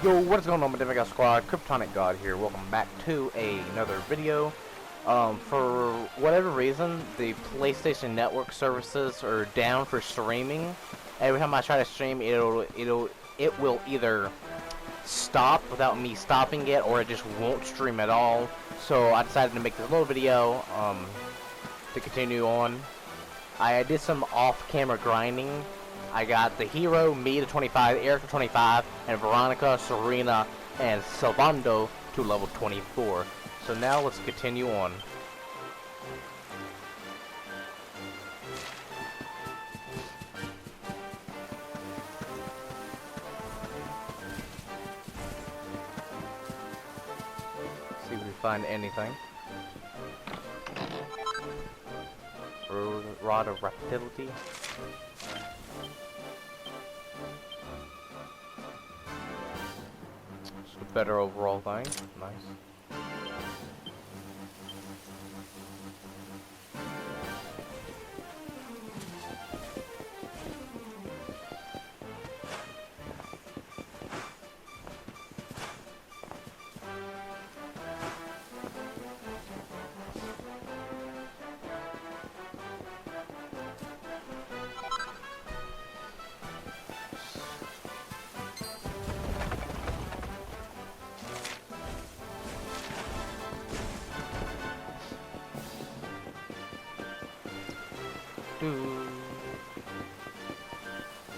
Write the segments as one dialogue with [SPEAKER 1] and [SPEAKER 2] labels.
[SPEAKER 1] Yo, what is going on, my Demigod Squad? Kryptonic God here. Welcome back to another video. For whatever reason, the PlayStation Network services are down for streaming. Every time I try to stream, it will either stop without me stopping it, or it just won't stream at all. So I decided to make this little video to continue on. I did some off-camera grinding. I got the hero, me to 25, Eric to 25, and Veronica, Serena, and Silvando to level 24. So now let's continue on. See if we find anything. Rod of Rapidity. Better overall thing. Nice.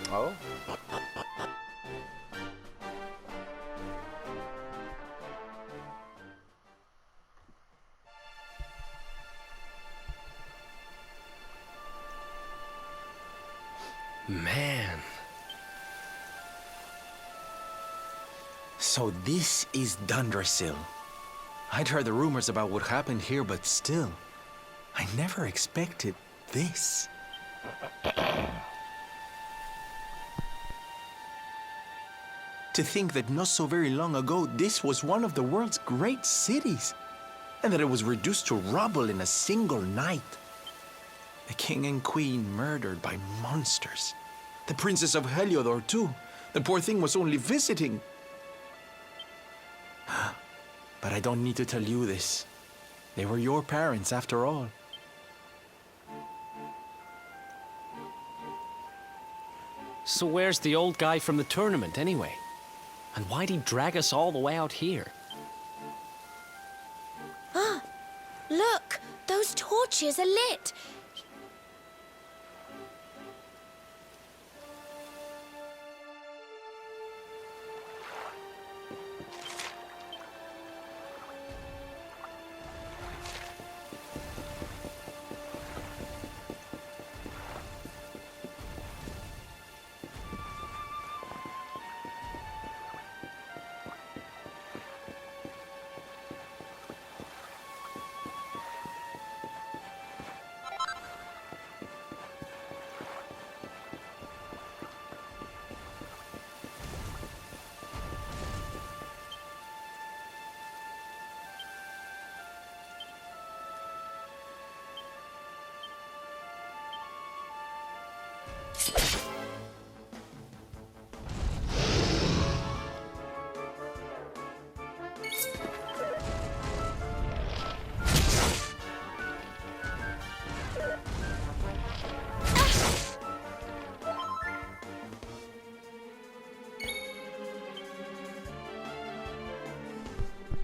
[SPEAKER 1] Oh.
[SPEAKER 2] Man. So this is Dundrasil. I'd heard the rumors about what happened here, but still, I never expected this. To think that not so very long ago, this was one of the world's great cities, and that it was reduced to rubble in a single night. The king and queen murdered by monsters. The princess of Heliodor, too. The poor thing was only visiting. But I don't need to tell you this. They were your parents, after all.
[SPEAKER 3] So where's the old guy from the tournament, anyway? And why'd he drag us all the way out here?
[SPEAKER 4] Ah, look! Those torches are lit!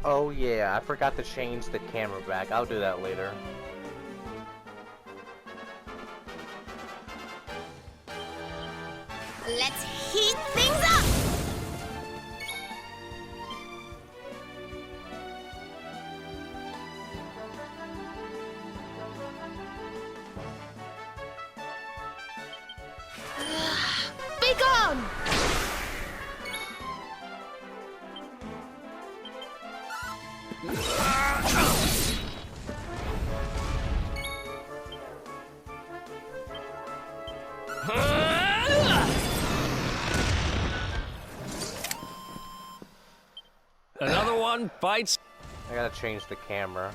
[SPEAKER 1] Oh yeah, I forgot to change the camera back. I'll do that later.
[SPEAKER 4] Let's heat things up! Be gone!
[SPEAKER 3] Another one bites.
[SPEAKER 1] I gotta change the camera.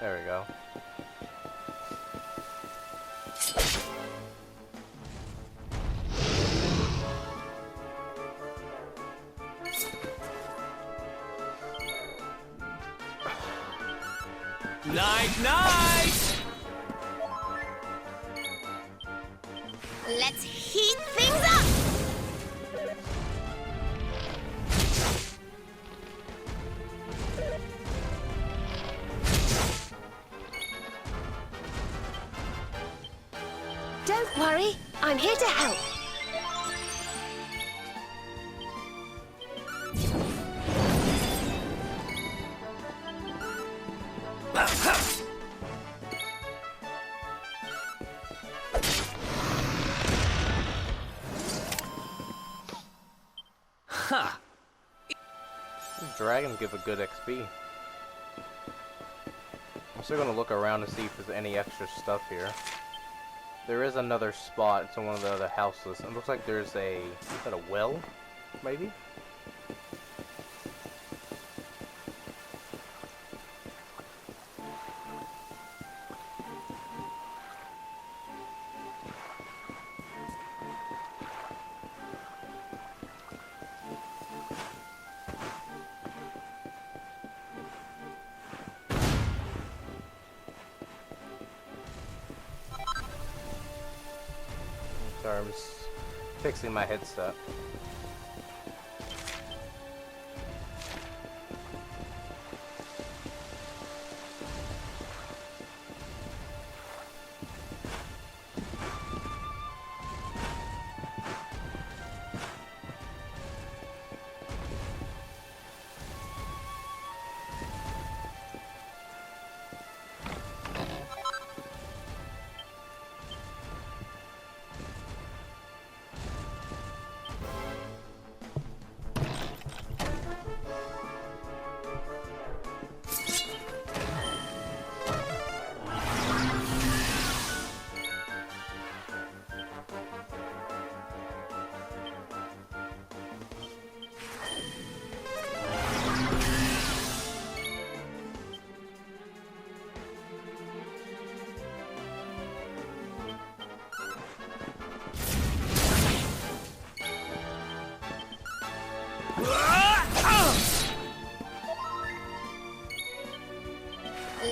[SPEAKER 1] There we go.
[SPEAKER 3] Night, night!
[SPEAKER 4] Let's heat things up! Don't worry, I'm here to help.
[SPEAKER 3] Ha!
[SPEAKER 1] These dragons give a good XP. I'm still gonna look around to see if there's any extra stuff here. There is another spot. It's in one of the other houses. It looks like there's a... is that a well? Maybe? Sorry, I'm just fixing my headset.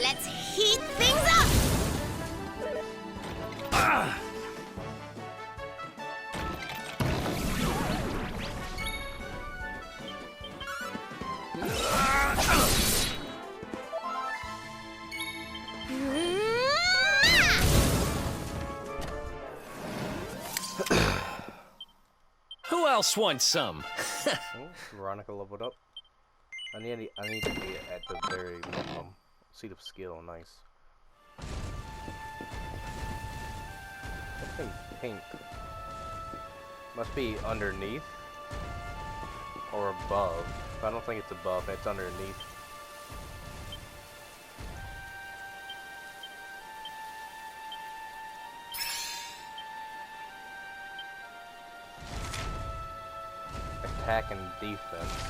[SPEAKER 4] Let's heat things up!
[SPEAKER 3] Who else wants some?
[SPEAKER 1] Oh, Veronica leveled up. I need to be at the very minimum. Seat of skill, nice. Something pink. Must be underneath or above. I don't think it's above, it's underneath. Attack and defense.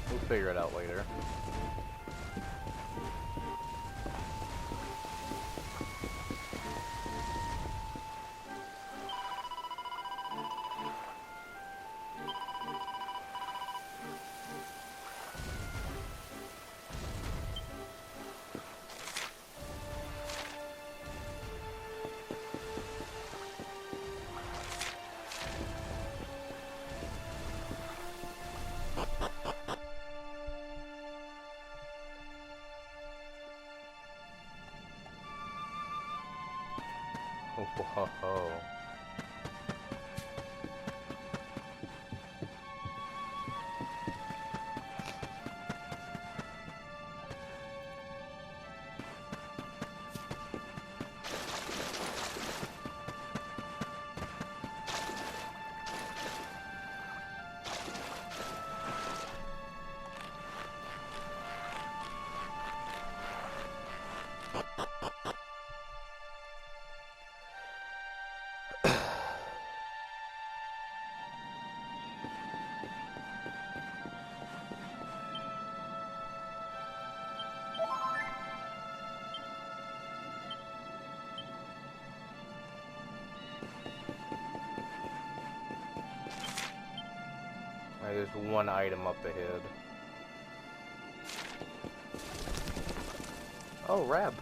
[SPEAKER 1] We'll figure it out later. Whoa. There's one item up ahead. Oh, Rab.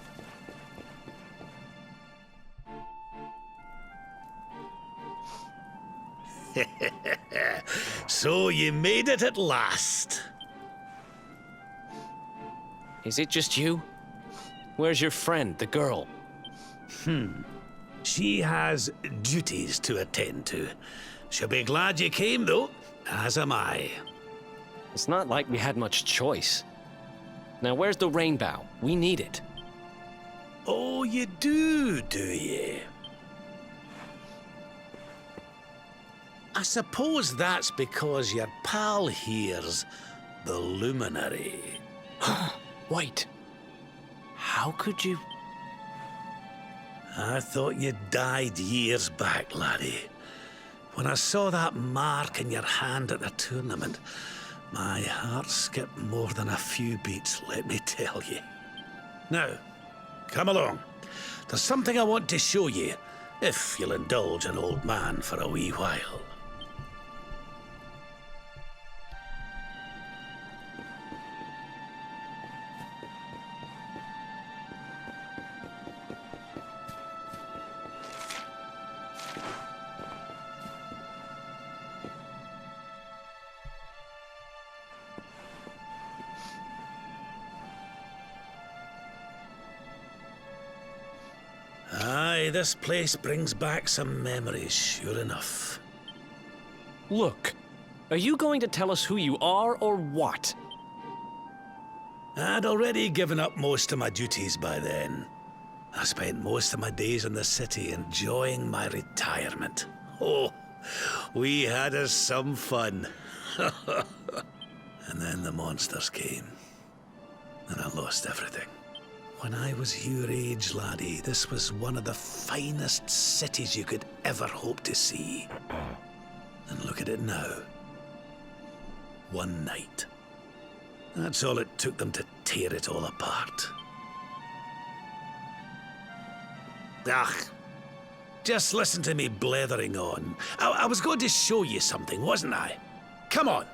[SPEAKER 5] So you made it at last.
[SPEAKER 3] Is it just you? Where's your friend, the girl?
[SPEAKER 5] She has duties to attend to. She'll be glad you came, though, as am I.
[SPEAKER 3] It's not like we had much choice. Now, where's the rainbow? We need it.
[SPEAKER 5] Oh, you do you? I suppose that's because your pal here's the luminary.
[SPEAKER 3] Wait. How could you...
[SPEAKER 5] I thought you died years back, laddie. When I saw that mark in your hand at the tournament, my heart skipped more than a few beats, let me tell you. Now, come along. There's something I want to show you, if you'll indulge an old man for a wee while. Aye, this place brings back some memories, sure enough.
[SPEAKER 3] Look. Are you going to tell us who you are or what?
[SPEAKER 5] I'd already given up most of my duties by then. I spent most of my days in the city enjoying my retirement. Oh, we had us some fun. And then the monsters came, and I lost everything. When I was your age, laddie, this was one of the finest cities you could ever hope to see. And look at it now. One night. That's all it took them to tear it all apart. Just listen to me blethering on. I was going to show you something, wasn't I? Come on.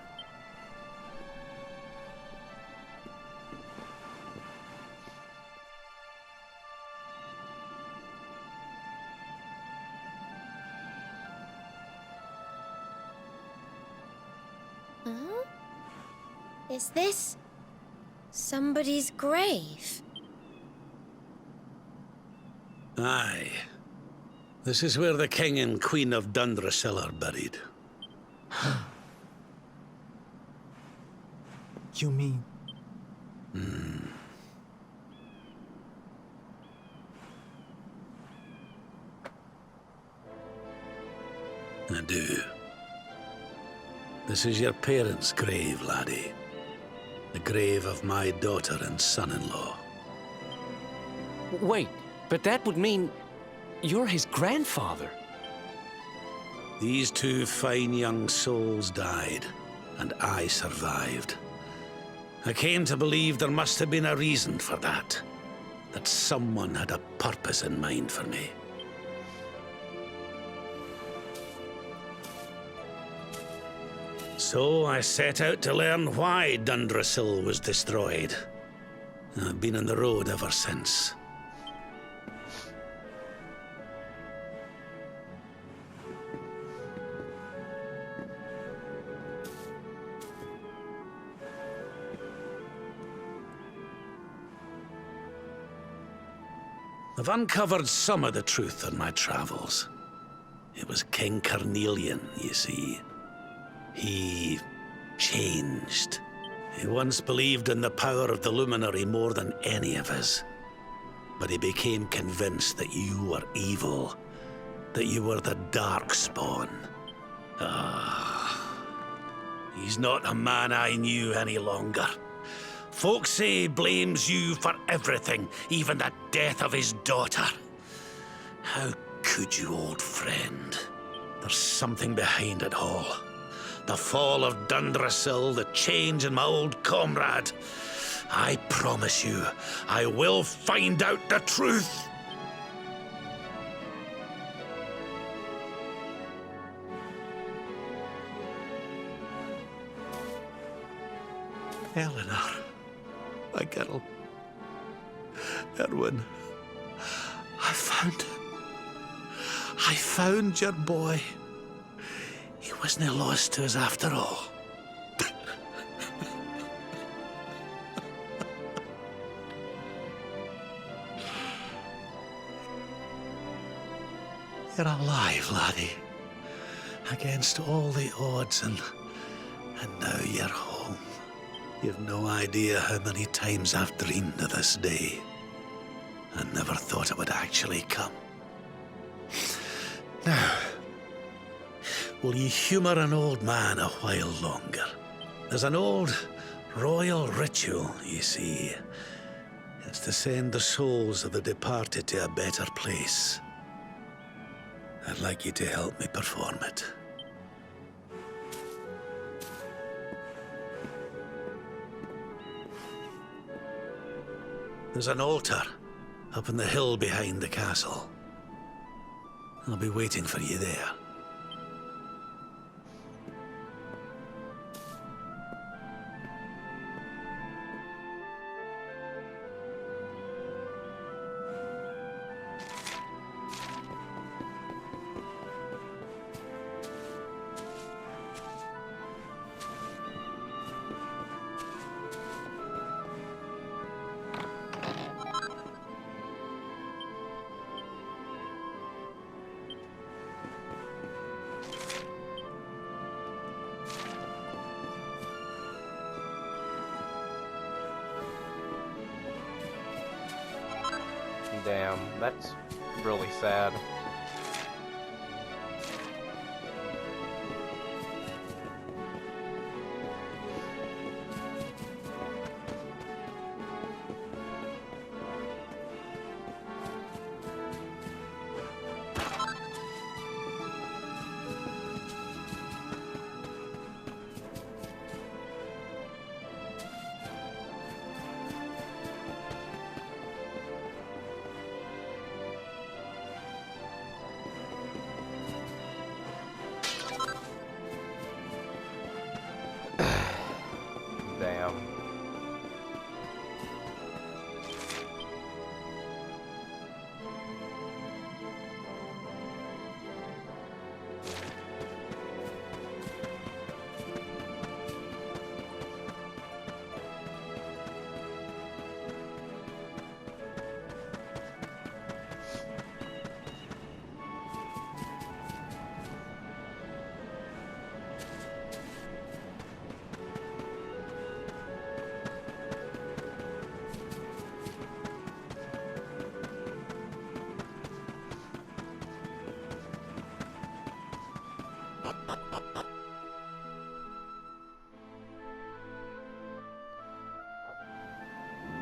[SPEAKER 4] Huh? Is this somebody's grave?
[SPEAKER 5] Aye. This is where the King and Queen of Dundrasil are buried.
[SPEAKER 2] You mean...
[SPEAKER 5] I do. This is your parents' grave, laddie. The grave of my daughter and son-in-law.
[SPEAKER 3] Wait, but that would mean you're his grandfather.
[SPEAKER 5] These two fine young souls died, and I survived. I came to believe there must have been a reason for that. That someone had a purpose in mind for me. So I set out to learn why Dundrasil was destroyed. I've been on the road ever since. I've uncovered some of the truth on my travels. It was King Carnelian, you see. He changed. He once believed in the power of the Luminary more than any of us. But he became convinced that you were evil, that you were the Darkspawn. He's not a man I knew any longer. Folks say he blames you for everything, even the death of his daughter. How could you, old friend? There's something behind it all. The fall of Dundrasil, the change in my old comrade. I promise you, I will find out the truth. Eleanor, my girl. Erwin, I found him. I found your boy. He wasn't lost to us after all. You're alive, laddie. Against all the odds, and now you're home. You've no idea how many times I've dreamed of this day. I never thought it would actually come. Now, will you humour an old man a while longer? There's an old royal ritual, you see. It's to send the souls of the departed to a better place. I'd like you to help me perform it. There's an altar up on the hill behind the castle. I'll be waiting for you there.
[SPEAKER 1] Damn, that's really sad. Damn.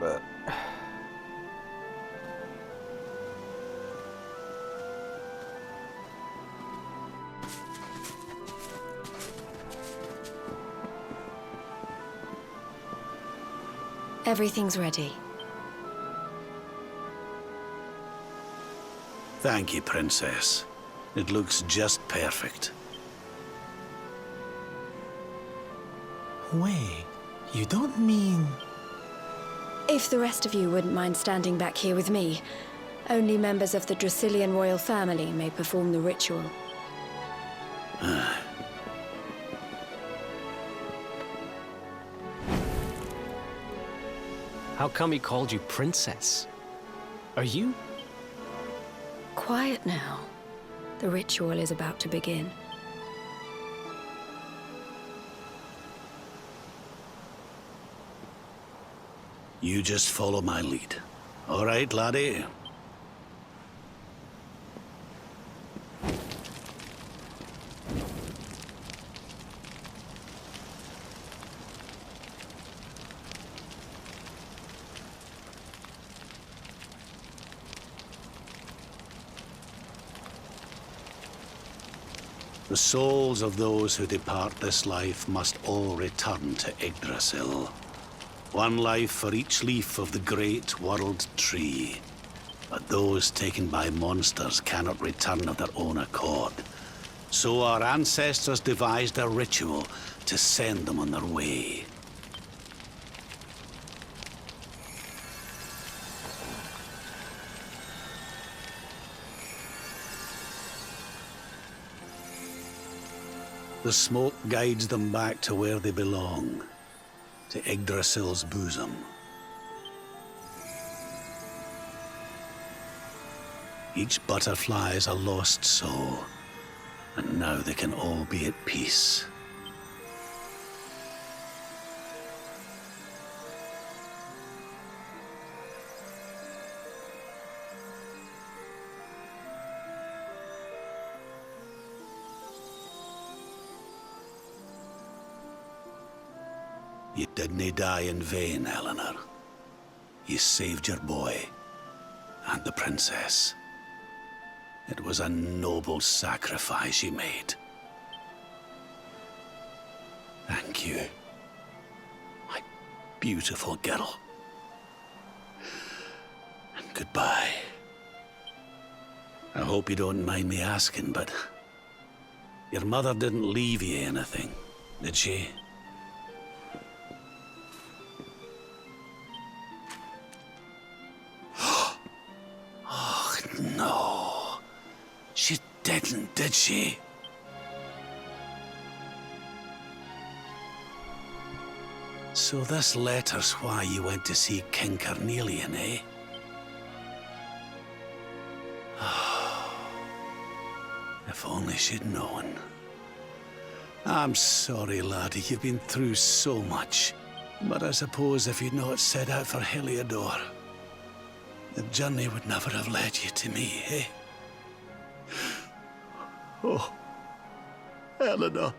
[SPEAKER 1] But
[SPEAKER 4] Everything's ready.
[SPEAKER 5] Thank you, Princess. It looks just perfect.
[SPEAKER 2] Wait, you don't mean...
[SPEAKER 4] If the rest of you wouldn't mind standing back here with me, only members of the Dracilian royal family may perform the ritual.
[SPEAKER 3] How come he called you princess? Are you?
[SPEAKER 4] Quiet now. The ritual is about to begin.
[SPEAKER 5] You just follow my lead. All right, laddie? The souls of those who depart this life must all return to Yggdrasil. One life for each leaf of the great world tree. But those taken by monsters cannot return of their own accord. So our ancestors devised a ritual to send them on their way. The smoke guides them back to where they belong, to Yggdrasil's bosom. Each butterfly is a lost soul, and now they can all be at peace. You didn't die in vain, Eleanor. You saved your boy and the princess. It was a noble sacrifice you made. Thank you, my beautiful girl. And goodbye. I hope you don't mind me asking, but your mother didn't leave you anything, did she? Oh, no. She didn't, did she? So this letter's why you went to see King Carnelian, eh? If only she'd known. I'm sorry, laddie, you've been through so much. But I suppose if you'd not set out for Heliodor, the journey would never have led you to me, eh? Oh, Eleanor.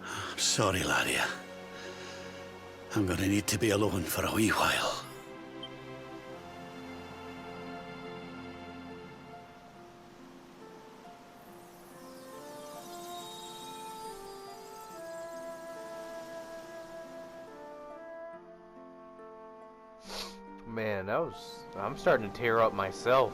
[SPEAKER 5] I'm sorry, laddie. I'm gonna need to be alone for a wee while.
[SPEAKER 1] Man, I'm starting to tear up myself.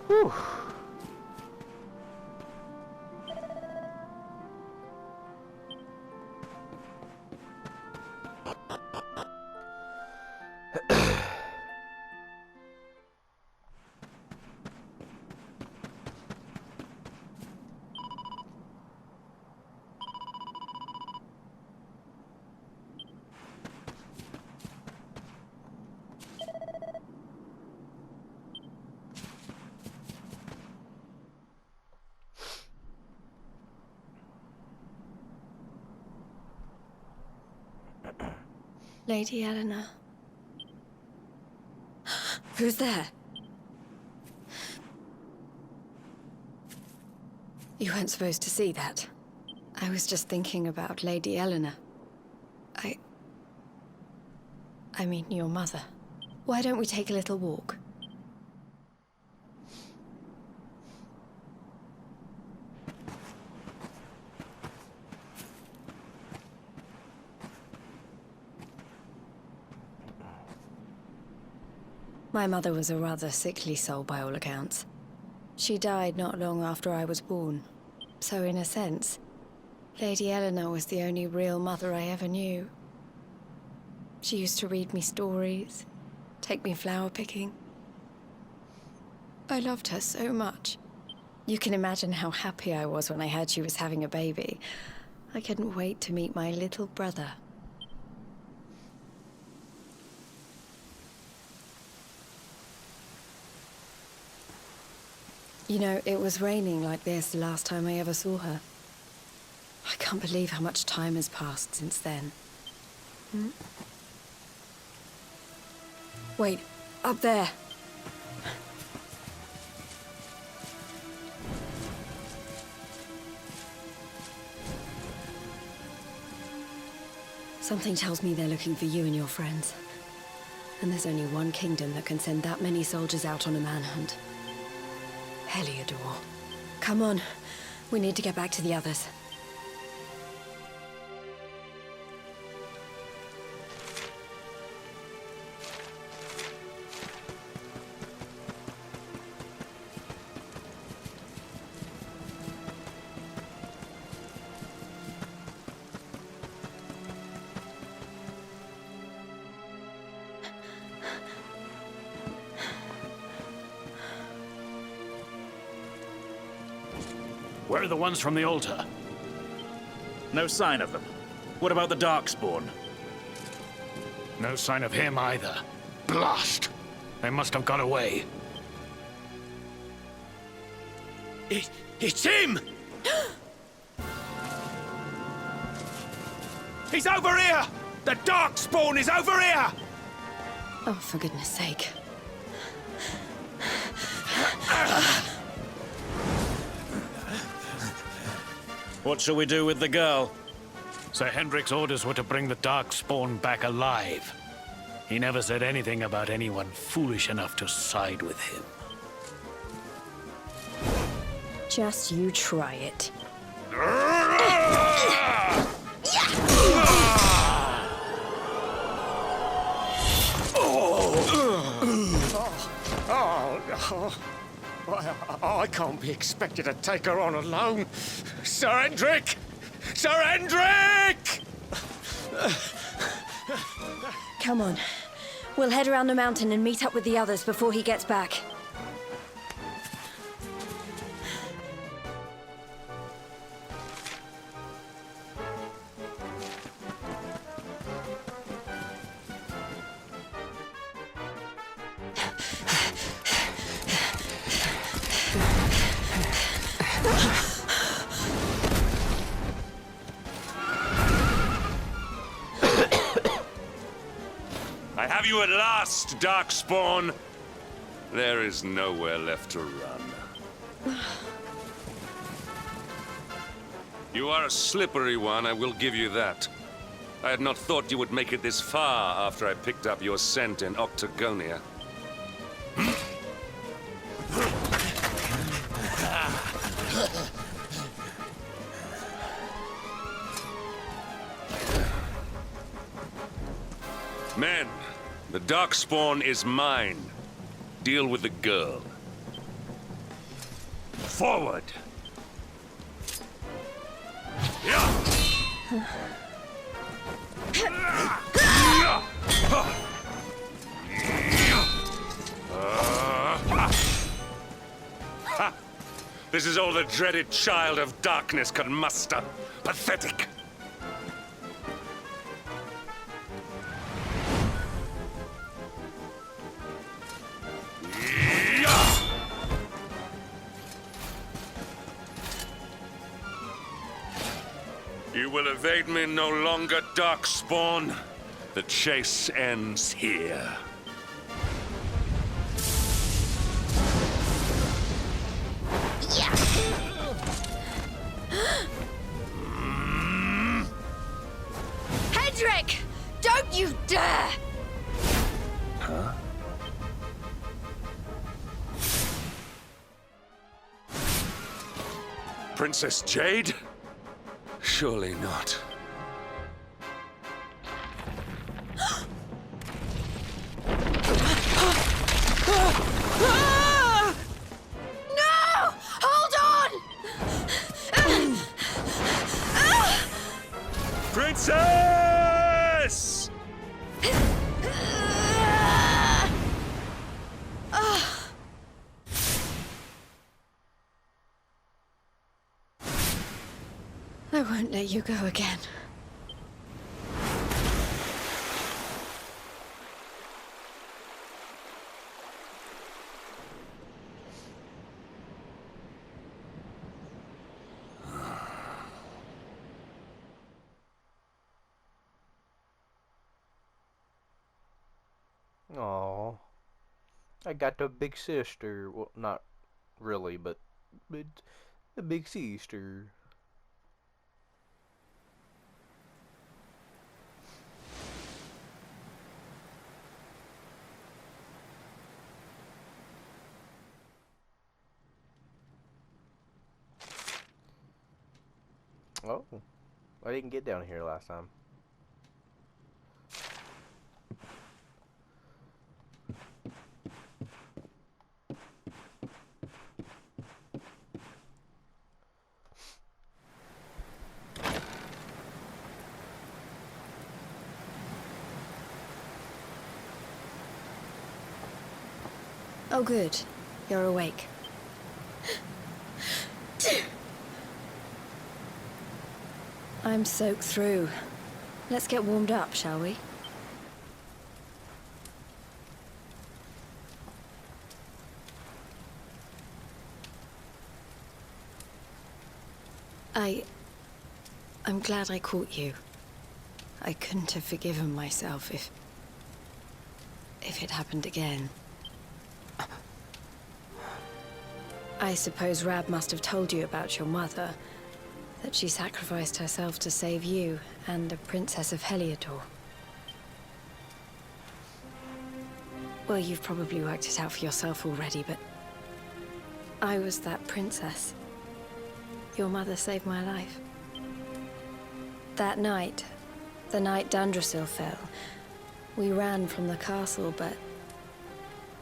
[SPEAKER 1] Whew.
[SPEAKER 4] Lady Eleanor. Who's there? You weren't supposed to see that. I was just thinking about Lady Eleanor. I mean, your mother. Why don't we take a little walk? My mother was a rather sickly soul by all accounts. She died not long after I was born. So in a sense, Lady Eleanor was the only real mother I ever knew. She used to read me stories, take me flower picking. I loved her so much. You can imagine how happy I was when I heard she was having a baby. I couldn't wait to meet my little brother. You know, it was raining like this the last time I ever saw her. I can't believe how much time has passed since then. Wait, up there. Something tells me they're looking for you and your friends. And there's only one kingdom that can send that many soldiers out on a manhunt. Heliodor. Come on. We need to get back to the others.
[SPEAKER 5] Where are the ones from the altar?
[SPEAKER 6] No sign of them. What about the Darkspawn?
[SPEAKER 5] No sign of him either. Blast! They must have got away.
[SPEAKER 6] It's him! He's over here! The Darkspawn is over here!
[SPEAKER 4] Oh, for goodness sake.
[SPEAKER 6] What shall we do with the girl?
[SPEAKER 5] Sir Hendrik's orders were to bring the Darkspawn back alive. He never said anything about anyone foolish enough to side with him.
[SPEAKER 4] Just you try it.
[SPEAKER 6] I can't be expected to take her on alone. Sir Hendrik! Sir Hendrik!
[SPEAKER 4] Come on. We'll head around the mountain and meet up with the others before he gets back.
[SPEAKER 7] I have you at last, Darkspawn. There is nowhere left to run. You are a slippery one, I will give you that. I had not thought you would make it this far after I picked up your scent in Octagonia. Men, the Darkspawn is mine. Deal with the girl. Forward! This is all the dreaded child of darkness can muster. Pathetic! You will evade me no longer, Darkspawn. The chase ends here.
[SPEAKER 4] Hendrik! Don't you dare!
[SPEAKER 7] Huh? Princess Jade? Surely not.
[SPEAKER 4] No! Hold on!
[SPEAKER 7] Princess!
[SPEAKER 4] I won't let you go again.
[SPEAKER 1] Aww. I got a big sister. Well, not really, but a big sister. Oh, I didn't get down here last time.
[SPEAKER 4] Oh, good. You're awake. I'm soaked through. Let's get warmed up, shall we? I'm glad I caught you. I couldn't have forgiven myself if it happened again. I suppose Rab must have told you about your mother, that she sacrificed herself to save you and the Princess of Heliodor. Well, you've probably worked it out for yourself already, but I was that princess. Your mother saved my life. That night, the night Dundrasil fell, we ran from the castle, but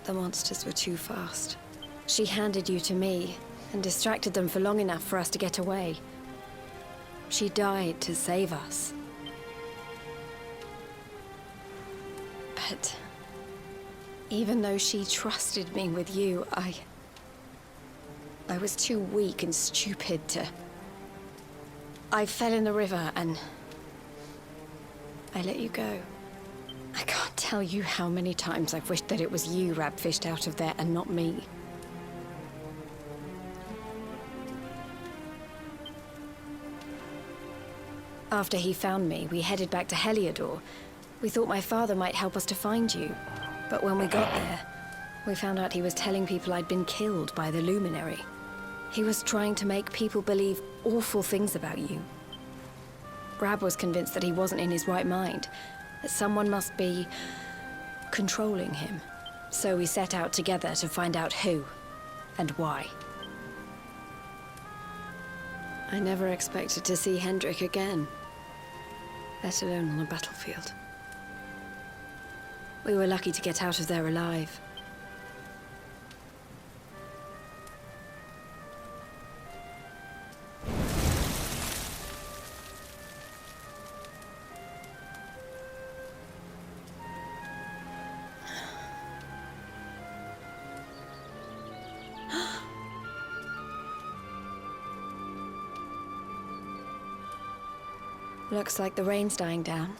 [SPEAKER 4] the monsters were too fast. She handed you to me and distracted them for long enough for us to get away. She died to save us. But even though she trusted me with you, I was too weak and stupid to... I fell in the river and I let you go. I can't tell you how many times I've wished that it was you Rab fished out of there and not me. After he found me, we headed back to Heliodor. We thought my father might help us to find you. But when we got there, we found out he was telling people I'd been killed by the Luminary. He was trying to make people believe awful things about you. Rab was convinced that he wasn't in his right mind, that someone must be controlling him. So we set out together to find out who and why. I never expected to see Hendrik again, let alone on a battlefield. We were lucky to get out of there alive. Looks like the rain's dying down.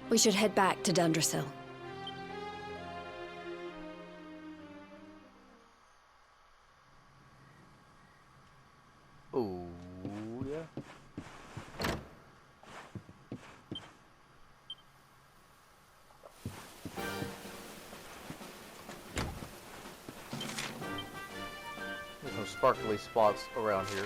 [SPEAKER 4] We should head back to Dundrasil.
[SPEAKER 1] Oh, yeah. There's some sparkly spots around here.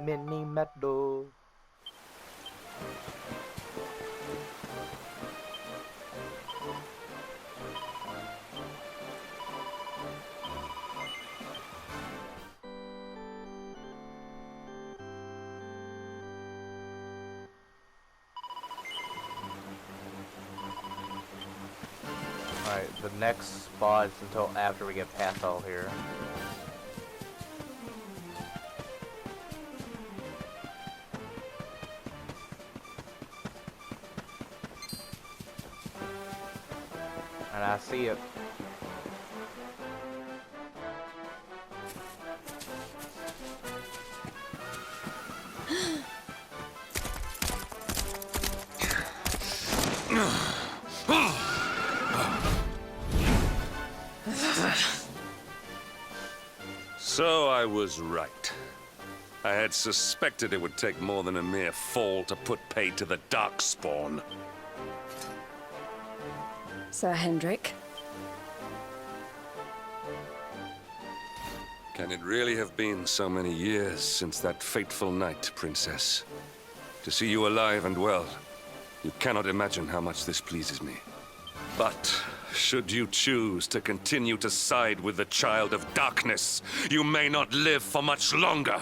[SPEAKER 1] Mini meadow. Alright, the next spot is until after we get past all here. And I see it.
[SPEAKER 7] So I was right. I had suspected it would take more than a mere fall to put paid to the Darkspawn.
[SPEAKER 4] Sir Hendrik.
[SPEAKER 7] Can it really have been so many years since that fateful night, Princess? To see you alive and well, you cannot imagine how much this pleases me. But should you choose to continue to side with the Child of Darkness, you may not live for much longer.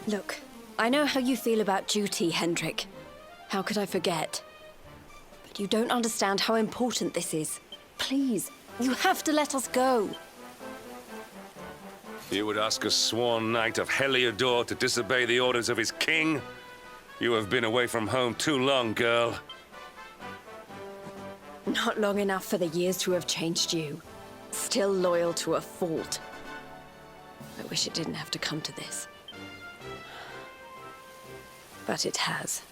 [SPEAKER 4] Look, I know how you feel about duty, Hendrik. How could I forget? But you don't understand how important this is. Please, you have to let us go.
[SPEAKER 7] You would ask a sworn knight of Heliodor to disobey the orders of his king? You have been away from home too long, girl.
[SPEAKER 4] Not long enough for the years to have changed you. Still loyal to a fault. I wish it didn't have to come to this. But it has.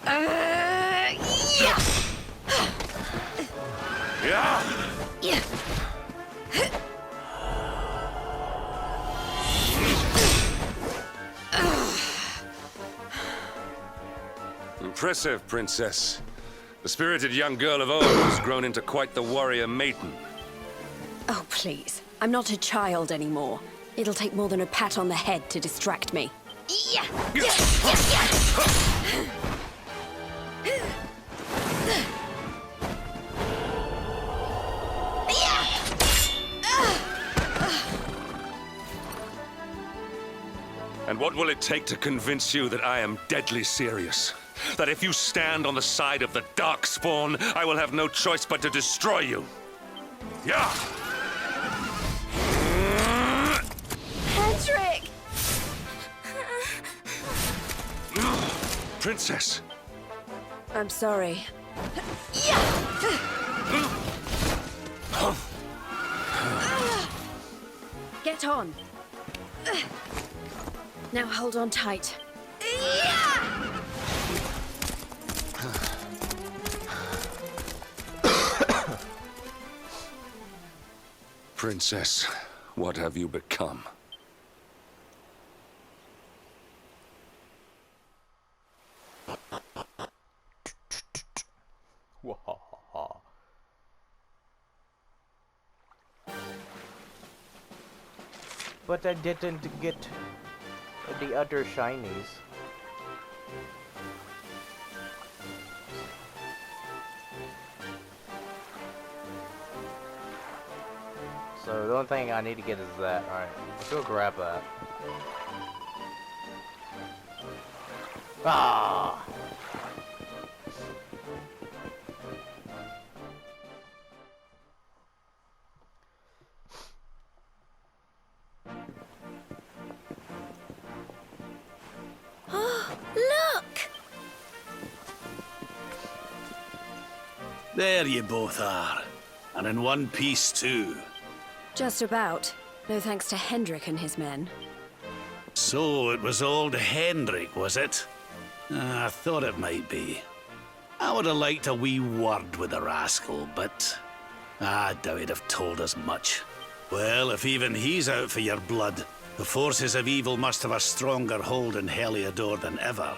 [SPEAKER 4] Yeah!
[SPEAKER 7] Yeah!
[SPEAKER 4] Yeah!
[SPEAKER 7] Impressive, Princess. The spirited young girl of old has grown into quite the warrior maiden.
[SPEAKER 4] Oh, please. I'm not a child anymore. It'll take more than a pat on the head to distract me. Yeah!
[SPEAKER 7] And what will it take to convince you that I am deadly serious? That if you stand on the side of the Darkspawn, I will have no choice but to destroy you? Yeah!
[SPEAKER 4] Hendrik!
[SPEAKER 7] Princess!
[SPEAKER 4] I'm sorry. Get on. Now hold on tight.
[SPEAKER 7] Princess, what have you become?
[SPEAKER 1] But I didn't get the other shinies. So the only thing I need to get is that. Alright, let's go grab that. Ah!
[SPEAKER 4] Look!
[SPEAKER 5] There you both are. And in one piece, too.
[SPEAKER 4] Just about. No thanks to Hendrik and his men.
[SPEAKER 5] So it was old Hendrik, was it? I thought it might be. I would have liked a wee word with the rascal, but I doubt he'd have told us much. Well, if even he's out for your blood, the forces of evil must have a stronger hold in Heliodor than ever.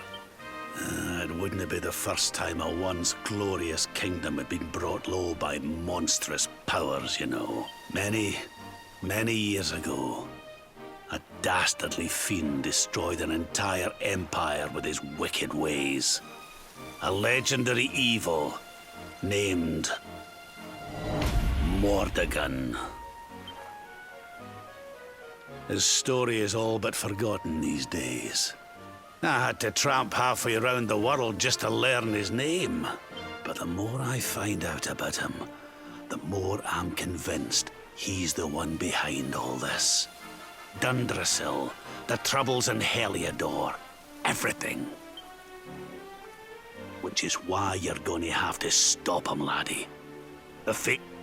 [SPEAKER 5] It wouldn't be the first time a once glorious kingdom had been brought low by monstrous powers, you know. Many years ago, a dastardly fiend destroyed an entire empire with his wicked ways. A legendary evil named Mordegon. His story is all but forgotten these days. I had to tramp halfway around the world just to learn his name. But the more I find out about him, the more I'm convinced he's the one behind all this. Dundrasil, the troubles in Heliodor, everything. Which is why you're going to have to stop him, laddie.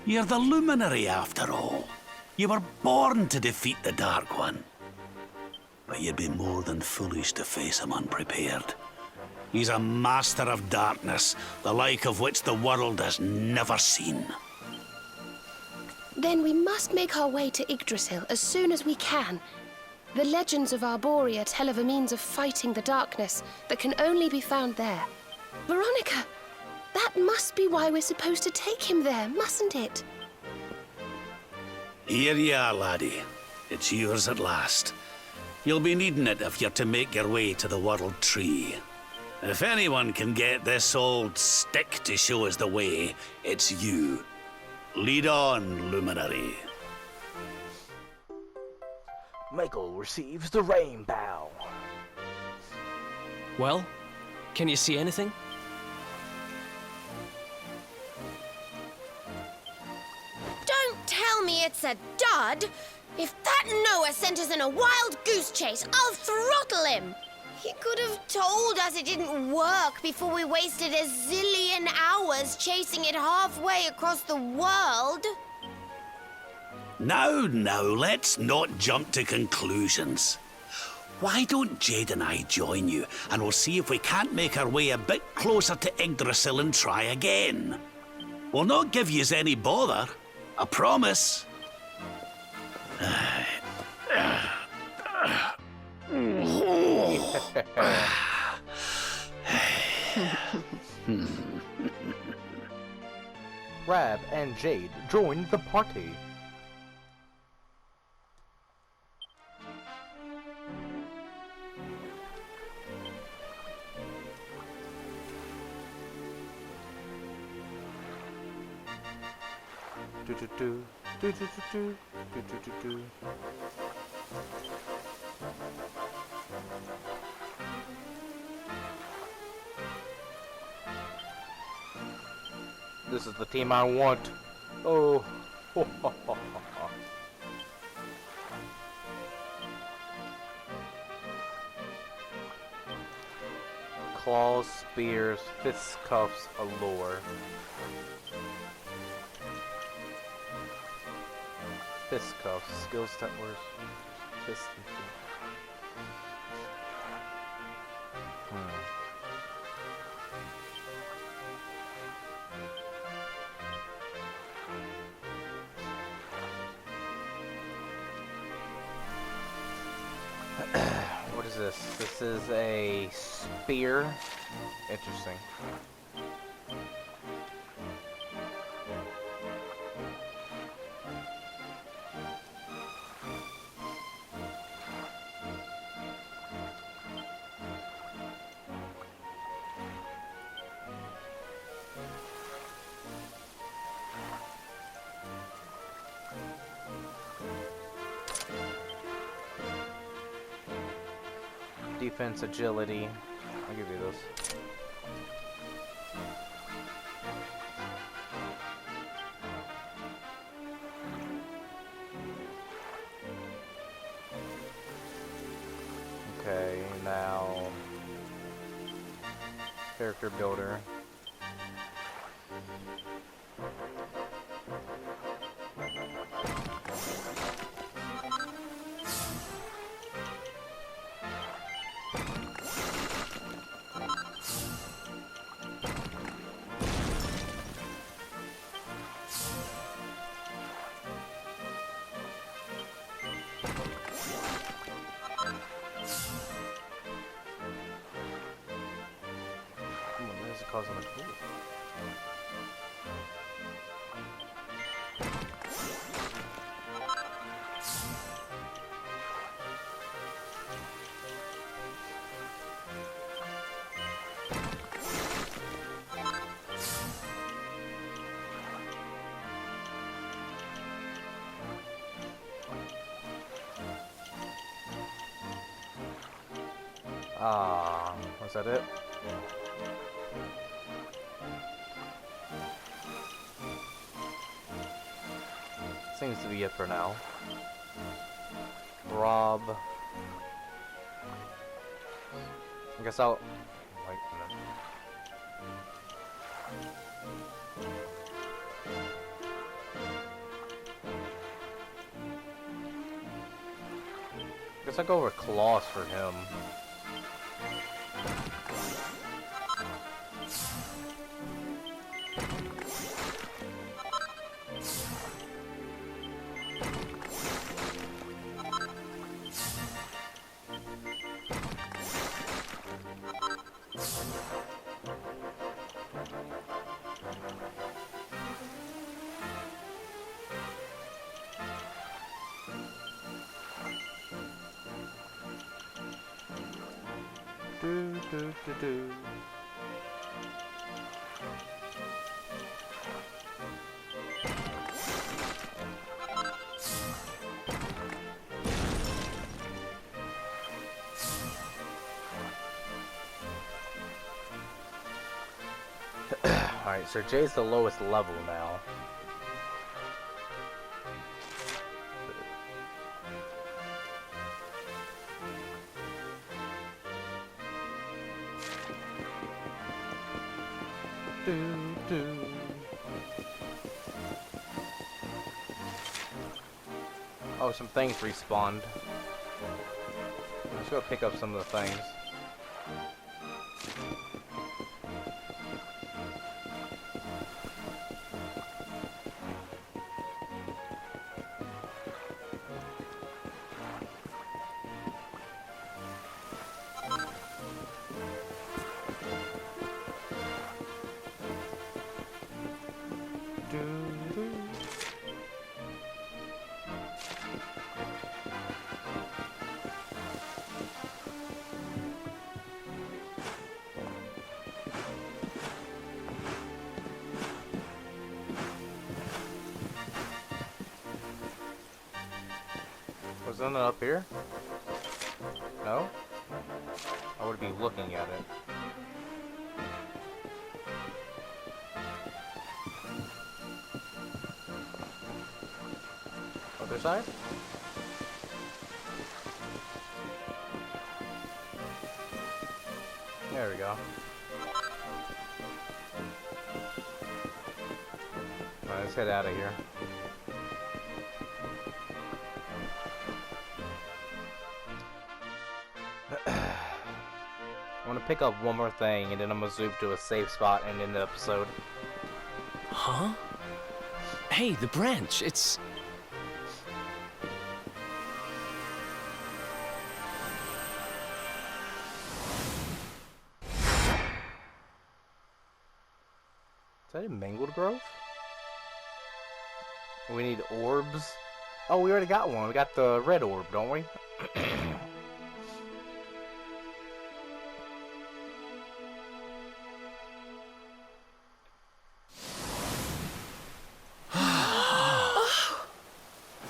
[SPEAKER 5] You're the luminary after all. You were born to defeat the Dark One. But you'd be more than foolish to face him unprepared. He's a master of darkness, the like of which the world has never seen.
[SPEAKER 8] Then we must make our way to Yggdrasil as soon as we can. The legends of Arborea tell of a means of fighting the darkness that can only be found there. Veronica, that must be why we're supposed to take him there, mustn't it?
[SPEAKER 5] Here you are, laddie. It's yours at last. You'll be needing it if you're to make your way to the World Tree. If anyone can get this old stick to show us the way, it's you. Lead on, Luminary.
[SPEAKER 1] Michael receives the rainbow.
[SPEAKER 3] Well, can you see anything?
[SPEAKER 9] Don't tell me it's a dud! If that Noah sent us in a wild goose chase, I'll throttle him! He could have told us it didn't work before we wasted a zillion hours chasing it halfway across the world.
[SPEAKER 5] Now, let's not jump to conclusions. Why don't Jade and I join you, and we'll see if we can't make our way a bit closer to Yggdrasil and try again. We'll not give yous any bother, I promise.
[SPEAKER 1] Rab and Jade joined the party. Do do do do do do do do do do. This is the team I want. Oh. Claws, spears, fisticuffs, allure. Fisticuffs, skills that were fist. What is this? This is a spear. Interesting. Defense, agility. I'll give you this. Okay, now character builder. Causing a pool. Was that it? Seems to be it for now. Rob. I guess I'll... Wait a minute. Guess I'll go over claws for him. Do. Alright, so Jade's the lowest level now. Oh, some things respawned. Let's go pick up some of the things. Was it up here? No? I would be looking at it. Other side? There we go. Alright, let's head out of here. I want to pick up one more thing, and then I'm gonna zoom to a safe spot and end the episode.
[SPEAKER 3] Huh? Hey, the branch, it's...
[SPEAKER 1] Is that a mangled growth? We need orbs. Oh, we already got one. We got the red orb, don't we?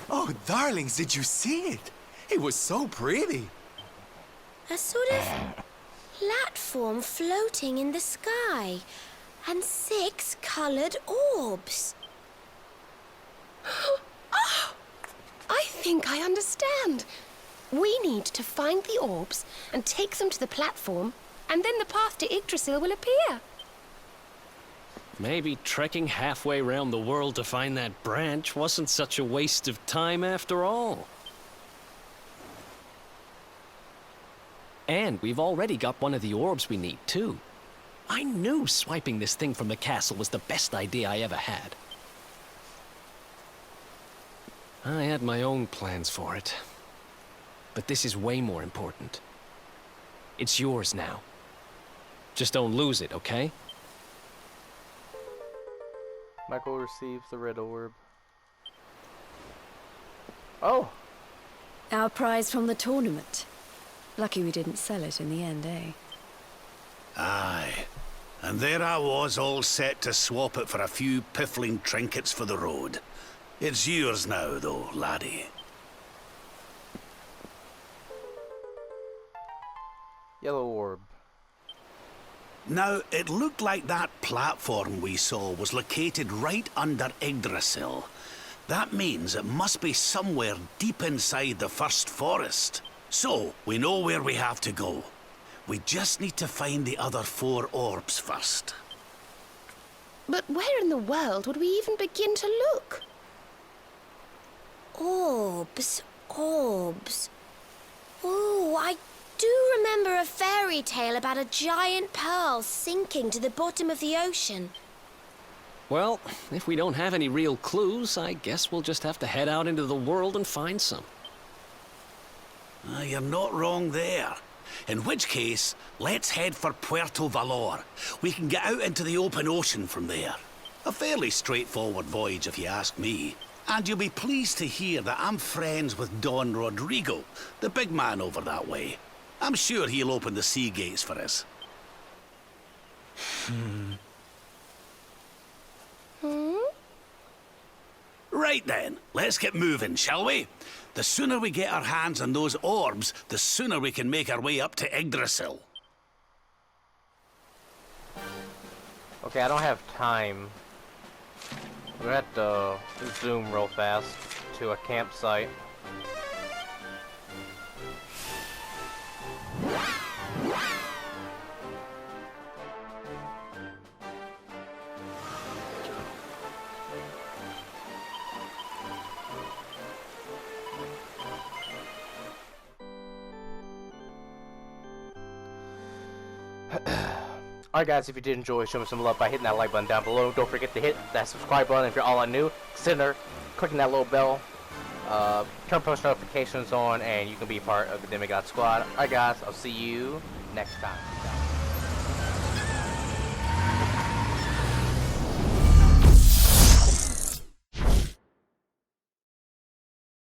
[SPEAKER 2] Oh, darlings, did you see it? It was so pretty.
[SPEAKER 9] A sort of platform floating in the sky, and 6 colored orbs.
[SPEAKER 8] Oh, I think I understand. We need to find the orbs and take them to the platform, and then the path to Yggdrasil will appear.
[SPEAKER 3] Maybe trekking halfway around the world to find that branch wasn't such a waste of time after all. And we've already got one of the orbs we need, too. I knew swiping this thing from the castle was the best idea I ever had. I had my own plans for it. But this is way more important. It's yours now. Just don't lose it, okay?
[SPEAKER 1] Michael receives the red orb. Oh!
[SPEAKER 4] Our prize from the tournament. Lucky we didn't sell it in the end, eh?
[SPEAKER 5] Aye. And there I was, all set to swap it for a few piffling trinkets for the road. It's yours now, though, laddie.
[SPEAKER 1] Yellow orb.
[SPEAKER 5] Now, it looked like that platform we saw was located right under Yggdrasil. That means it must be somewhere deep inside the first forest. So, we know where we have to go. We just need to find the other 4 orbs first.
[SPEAKER 8] But where in the world would we even begin to look?
[SPEAKER 9] Orbs, orbs. Oh, I do remember a fairy tale about a giant pearl sinking to the bottom of the ocean.
[SPEAKER 3] Well, if we don't have any real clues, I guess we'll just have to head out into the world and find some.
[SPEAKER 5] You're not wrong there. In which case, let's head for Puerto Valor. We can get out into the open ocean from there. A fairly straightforward voyage, if you ask me. And you'll be pleased to hear that I'm friends with Don Rodrigo, the big man over that way. I'm sure he'll open the sea gates for us. Right then, let's get moving, shall we? The sooner we get our hands on those orbs, the sooner we can make our way up to Yggdrasil.
[SPEAKER 1] Okay, I don't have time. We're gonna have to zoom real fast to a campsite. Alright guys, if you did enjoy, show me some love by hitting that like button down below. Don't forget to hit that subscribe button if you're all new. Consider clicking that little bell. Turn post notifications on and you can be part of the Demigod Squad. Alright guys, I'll see you next time.